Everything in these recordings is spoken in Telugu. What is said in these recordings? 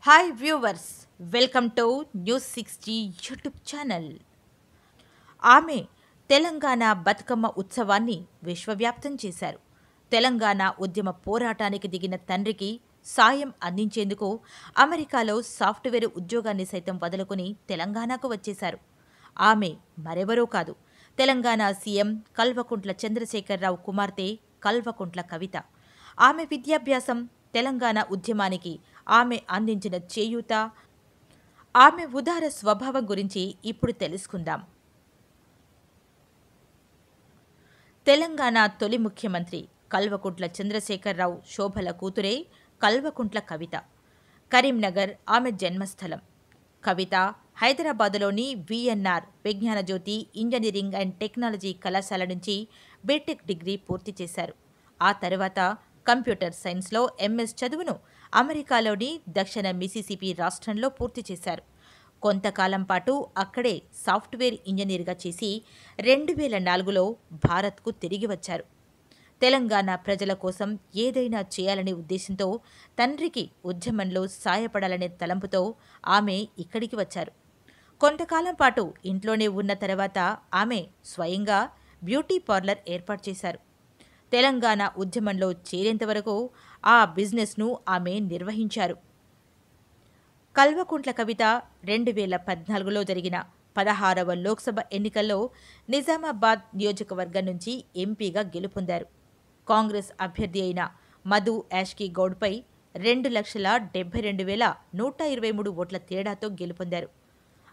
Hi viewers, welcome to news 60 YouTube channel. ఆమె తెలంగాణ బతుకమ్మ ఉత్సవాన్ని విశ్వవ్యాప్తం చేశారు. తెలంగాణ ఉద్యమ పోరాటానికి దిగిన తండ్రికి సాయం అందించేందుకు అమెరికాలో సాఫ్ట్వేర్ ఉద్యోగాన్ని సైతం వదులుకుని తెలంగాణకు వచ్చేశారు. ఆమె మరెవరో కాదు, తెలంగాణ సీఎం కల్వకుంట్ల చంద్రశేఖరరావు కుమార్తె కల్వకుంట్ల కవిత. ఆమె విద్యాభ్యాసం, తెలంగాణ ఉద్యమానికి ఆమె అందించిన చేయూత, ఆమె ఉదార స్వభావం గురించి ఇప్పుడు తెలుసుకుందాం. తెలంగాణ తొలి ముఖ్యమంత్రి కల్వకుంట్ల చంద్రశేఖరరావు శోభల కూతురే కల్వకుంట్ల కవిత. కరీంనగర్ ఆమె జన్మస్థలం. కవిత హైదరాబాదులోని VNR Vignana Jyothi engineering and technology కళాశాల నుంచి బీటెక్ డిగ్రీ పూర్తి చేశారు. ఆ తర్వాత కంప్యూటర్ సైన్స్లో ఎంఎస్ చదువును అమెరికాలోని దక్షిణ మిసిసిపి రాష్ట్రంలో పూర్తి చేశారు. కొంతకాలం పాటు అక్కడే సాఫ్ట్వేర్ ఇంజనీర్గా చేసి 2004లో భారత్కు తిరిగి వచ్చారు. తెలంగాణ ప్రజల కోసం ఏదైనా చేయాలనే ఉద్దేశంతో, తండ్రికి ఉద్యమంలో సాయపడాలనే తలంపుతో ఆమె ఇక్కడికి వచ్చారు. కొంతకాలం పాటు ఇంట్లోనే ఉన్న తర్వాత ఆమె స్వయంగా బ్యూటీ పార్లర్ ఏర్పాటు చేశారు. తెలంగాణ ఉద్యమంలో చేరేంతవరకు ఆ బిజినెస్ను ఆమె నిర్వహించారు. కల్వకుంట్ల కవిత 2014లో జరిగిన 16వ లోక్సభ ఎన్నికల్లో నిజామాబాద్ నియోజకవర్గం నుంచి ఎంపీగా గెలుపొందారు. కాంగ్రెస్ అభ్యర్థి అయిన మధు యాష్కీ గౌడ్పై 2,72,123 ఓట్ల తేడాతో గెలుపొందారు.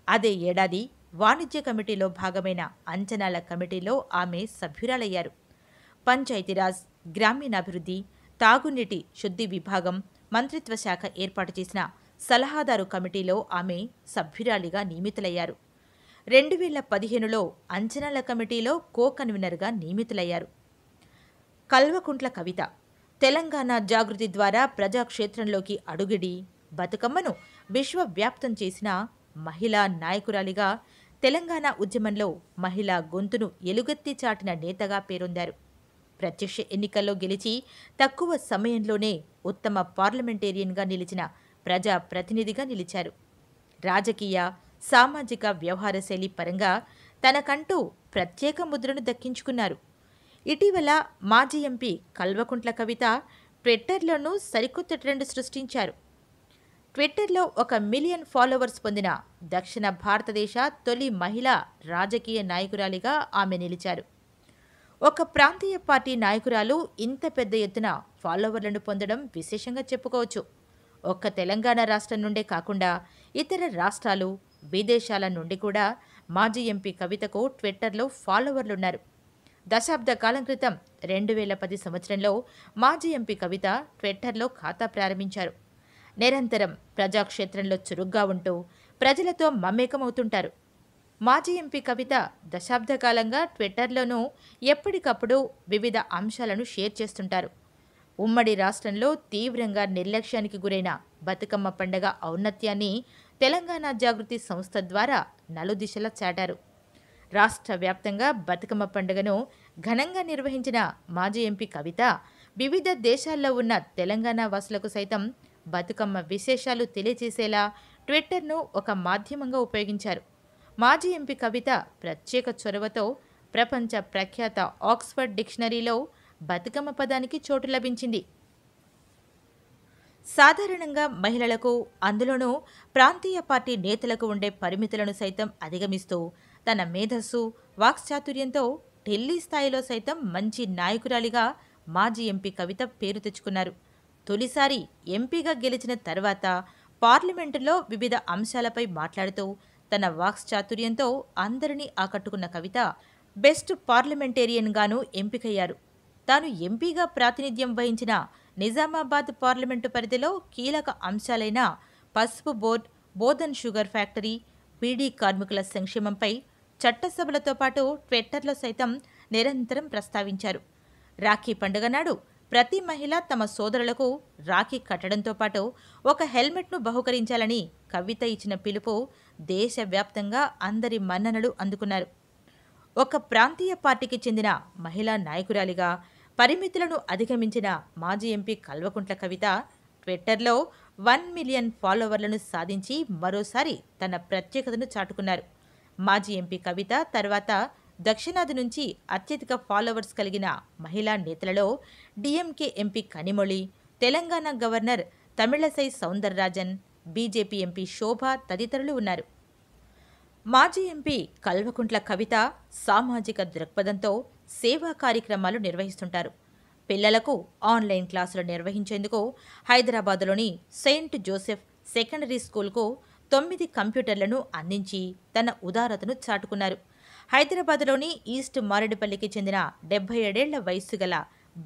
అదే ఏడాది వాణిజ్య కమిటీలో భాగమైన అంచనాల కమిటీలో ఆమె సభ్యురాలయ్యారు. పంచాయతీరాజ్, గ్రామీణాభివృద్ధి, తాగునీటి శుద్ధి విభాగం మంత్రిత్వ శాఖ ఏర్పాటు చేసిన సలహాదారు కమిటీలో ఆమె సభ్యురాలిగా నియమితులయ్యారు. 2015లో అంచనాల కమిటీలో కో కన్వీనర్గా నియమితులయ్యారు. కల్వకుంట్ల కవిత తెలంగాణ జాగృతి ద్వారా ప్రజాక్షేత్రంలోకి అడుగిడి బతుకమ్మను విశ్వవ్యాప్తం చేసిన మహిళా నాయకురాలిగా, తెలంగాణ ఉద్యమంలో మహిళా గొంతును ఎలుగెత్తి చాటిన నేతగా పేరొందారు. ప్రత్యక్ష ఎన్నికల్లో గెలిచి తక్కువ సమయంలోనే ఉత్తమ పార్లమెంటేరియన్గా నిలిచిన ప్రజా ప్రతినిధిగా నిలిచారు. రాజకీయ, సామాజిక వ్యవహార శైలి పరంగా తనకంటూ ప్రత్యేక ముద్రను దక్కించుకున్నారు. ఇటీవల మాజీ ఎంపీ కల్వకుంట్ల కవిత ట్విట్టర్లోనూ సరికొత్త ట్రెండ్ సృష్టించారు. ట్విట్టర్లో 1 మిలియన్ ఫాలోవర్స్ పొందిన దక్షిణ భారతదేశ తొలి మహిళా రాజకీయ నాయకురాలిగా ఆమె నిలిచారు. ఒక ప్రాంతీయ పార్టీ నాయకురాలు ఇంత పెద్ద ఎత్తున ఫాలోవర్లను పొందడం విశేషంగా చెప్పుకోవచ్చు. ఒక్క తెలంగాణ రాష్ట్రం నుండే కాకుండా ఇతర రాష్ట్రాలు, విదేశాల నుండి కూడా మాజీ ఎంపీ కవితకు ట్విట్టర్లో ఫాలోవర్లున్నారు. దశాబ్ద కాలం క్రితం 2010 సంవత్సరంలో మాజీ ఎంపీ కవిత ట్విట్టర్లో ఖాతా ప్రారంభించారు. నిరంతరం ప్రజాక్షేత్రంలో చురుగ్గా ఉంటూ ప్రజలతో మమేకమవుతుంటారు. మాజీ ఎంపీ కవిత దశాబ్ద కాలంగా ట్విట్టర్లోనూ ఎప్పటికప్పుడు వివిధ అంశాలను షేర్ చేస్తుంటారు. ఉమ్మడి రాష్ట్రంలో తీవ్రంగా నిర్లక్ష్యానికి గురైన బతుకమ్మ పండగ ఔన్నత్యాన్ని తెలంగాణ జాగృతి సంస్థ ద్వారా నలుదిశలా చాటారు. రాష్ట్ర వ్యాప్తంగా బతుకమ్మ పండుగను ఘనంగా నిర్వహించిన మాజీ ఎంపీ కవిత వివిధ దేశాల్లో ఉన్న తెలంగాణ వాసులకు సైతం బతుకమ్మ విశేషాలు తెలియజేసేలా ట్విట్టర్ను ఒక మాధ్యమంగా ఉపయోగించారు. మాజీ ఎంపీ కవిత ప్రత్యేక చొరవతో ప్రపంచ ప్రఖ్యాత ఆక్స్ఫర్డ్ డిక్షనరీలో బతుకమ్మ పదానికి చోటు లభించింది. సాధారణంగా మహిళలకు, అందులోనూ ప్రాంతీయ పార్టీ నేతలకు ఉండే పరిమితులను సైతం అధిగమిస్తూ తన మేధస్సు, వాక్చాతుర్యంతో ఢిల్లీ స్థాయిలో సైతం మంచి నాయకురాలిగా మాజీ ఎంపీ కవిత పేరు తెచ్చుకున్నారు. తొలిసారి ఎంపీగా గెలిచిన తర్వాత పార్లమెంటులో వివిధ అంశాలపై మాట్లాడుతూ తన వాక్చాతుర్యంతో అందరినీ ఆకట్టుకున్న కవిత బెస్ట్ పార్లమెంటేరియన్గానూ ఎంపికయ్యారు. తాను ఎంపీగా ప్రాతినిధ్యం వహించిన నిజామాబాద్ పార్లమెంటు పరిధిలో కీలక అంశాలైన పసుపు board, Bodhan sugar factory, beedi కార్మికుల సంక్షేమంపై చట్టసభలతో పాటు ట్విట్టర్లో సైతం నిరంతరం ప్రస్తావించారు. రాఖీ పండుగ నాడు ప్రతి మహిళ తమ సోదరులకు రాఖీ కట్టడంతో పాటు ఒక హెల్మెట్ను బహుకరించాలని కవిత ఇచ్చిన పిలుపు దేశవ్యాప్తంగా అందరి మన్ననలు అందుకున్నారు. ఒక ప్రాంతీయ పార్టీకి చెందిన మహిళా నాయకురాలిగా పరిమితులను అధిగమించిన మాజీ ఎంపీ కల్వకుంట్ల కవిత ట్విట్టర్లో 1 మిలియన్ ఫాలోవర్లను సాధించి మరోసారి తన ప్రత్యేకతను చాటుకున్నారు. మాజీ ఎంపీ కవిత తర్వాత దక్షిణాది నుంచి అత్యధిక ఫాలోవర్స్ కలిగిన మహిళా నేతలలో DMK MP Kanimozhi, Telangana governor Tamilisai Soundararajan, BJP MP Shobha తదితరులు ఉన్నారు. మాజీ ఎంపీ కల్వకుంట్ల కవిత సామాజిక దృక్పథంతో సేవా కార్యక్రమాలు నిర్వహిస్తుంటారు. పిల్లలకు ఆన్లైన్ క్లాసులు నిర్వహించేందుకు హైదరాబాద్లోని సెయింట్ జోసెఫ్ సెకండరీ స్కూల్కు 9 కంప్యూటర్లను అందించి తన ఉదారతను చాటుకున్నారు. హైదరాబాద్లోని ఈస్ట్ మారేడుపల్లికి చెందిన 77 ఏళ్ల వయస్సు గల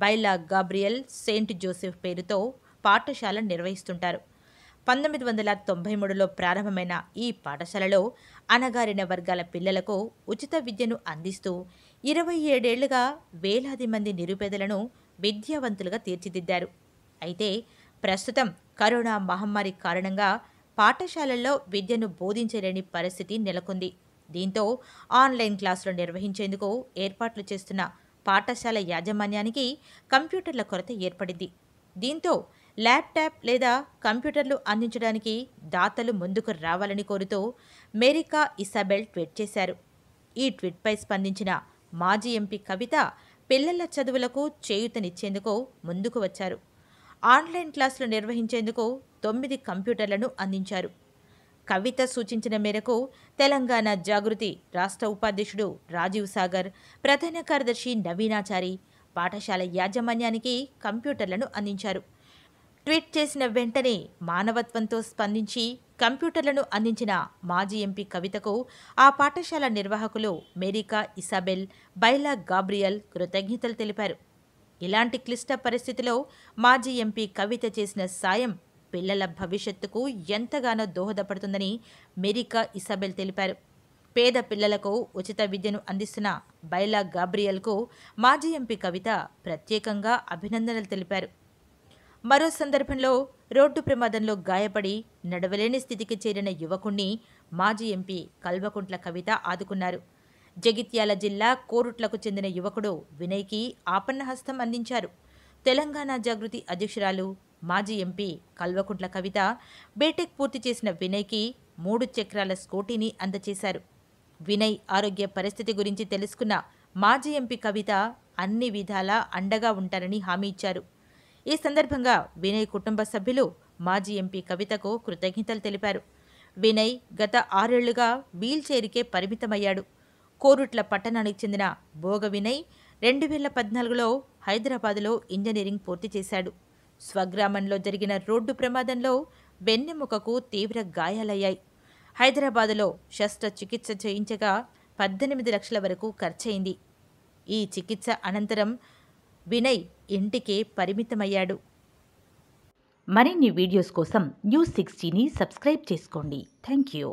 బైలా గాబ్రియల్ సెయింట్ జోసెఫ్ పేరుతో పాఠశాల నిర్వహిస్తుంటారు. 1993లో ప్రారంభమైన ఈ పాఠశాలలో అణగారిన వర్గాల పిల్లలకు ఉచిత విద్యను అందిస్తూ 27 ఏళ్లుగా వేలాది మంది నిరుపేదలను విద్యావంతులుగా తీర్చిదిద్దారు. అయితే ప్రస్తుతం కరోనా మహమ్మారి కారణంగా పాఠశాలల్లో విద్యను బోధించలేని పరిస్థితి నెలకొంది. దీంతో ఆన్లైన్ క్లాసులు నిర్వహించేందుకు ఏర్పాట్లు చేస్తున్న పాఠశాల యాజమాన్యానికి కంప్యూటర్ల కొరత ఏర్పడింది. దీంతో ల్యాప్టాప్ లేదా కంప్యూటర్లు అందించడానికి దాతలు ముందుకు రావాలని కోరుతూ మెరికా ఇసాబెల్ ట్వీట్ చేశారు. ఈ ట్వీట్పై స్పందించిన మాజీ ఎంపీ కవిత పిల్లల చదువులకు చేయూతనిచ్చేందుకు ముందుకు వచ్చారు. ఆన్లైన్ క్లాసులు నిర్వహించేందుకు 9 కంప్యూటర్లను అందించారు. కవిత సూచించిన మేరకు తెలంగాణ జాగృతి రాష్ట్ర ఉపాధ్యక్షుడు రాజీవ్ సాగర్, ప్రధాన కార్యదర్శి నవీనాచారి పాఠశాల యాజమాన్యానికి కంప్యూటర్లను అందించారు. ట్వీట్ చేసిన వెంటనే మానవత్వంతో స్పందించి కంప్యూటర్లను అందించిన మాజీ ఎంపీ కవితకు ఆ పాఠశాల నిర్వాహకులు మెరికా ఇసాబెల్, బైలా గాబ్రియల్ కృతజ్ఞతలు తెలిపారు. ఇలాంటి క్లిష్ట పరిస్థితిలో మాజీ ఎంపీ కవిత చేసిన సాయం పిల్లల భవిష్యత్తుకు ఎంతగానో దోహదపడుతుందని మెరికా ఇసాబెల్ తెలిపారు. పేద పిల్లలకు ఉచిత విద్యను అందిస్తున్న బైలా గాబ్రియల్కు మాజీ ఎంపీ కవిత ప్రత్యేకంగా అభినందనలు తెలిపారు. మరో సందర్భంలో రోడ్డు ప్రమాదంలో గాయపడి నడవలేని స్థితికి చేరిన యువకుణ్ణి మాజీ ఎంపీ కల్వకుంట్ల కవిత ఆదుకున్నారు. జగిత్యాల జిల్లా కోరుట్లకు చెందిన యువకుడు వినయ్కి ఆపన్నహస్తం అందించారు. తెలంగాణ జాగృతి అధ్యక్షురాలు మాజీ ఎంపీ కల్వకుంట్ల కవిత బీటెక్ పూర్తి చేసిన వినయ్కి 3 చక్రాల స్కూటీని అందజేశారు. వినయ్ ఆరోగ్య పరిస్థితి గురించి తెలుసుకున్న మాజీ ఎంపీ కవిత అన్ని విధాలా అండగా ఉంటారని హామీ ఇచ్చారు. ఈ సందర్భంగా వినయ్ కుటుంబ సభ్యులు మాజీ ఎంపీ కవితకు కృతజ్ఞతలు తెలిపారు. వినయ్ గత 6 ఏళ్లుగా వీల్చైర్కే పరిమితమయ్యాడు. కోరుట్ల పట్టణానికి చెందిన భోగ వినయ్ 2014లో హైదరాబాదులో ఇంజనీరింగ్ పూర్తి చేశాడు. స్వగ్రామంలో జరిగిన రోడ్డు ప్రమాదంలో వెన్నెముకకు తీవ్ర గాయాలయ్యాయి. హైదరాబాదులో శస్త్రచికిత్స చేయించగా 18 లక్షల వరకు ఖర్చయింది. ఈ చికిత్స అనంతరం వినయ్ ఇంటికే పరిమితమయ్యాడు. మరిన్ని వీడియోస్ కోసం న్యూస్ 60ని సబ్స్క్రైబ్ చేసుకోండి. Thank you.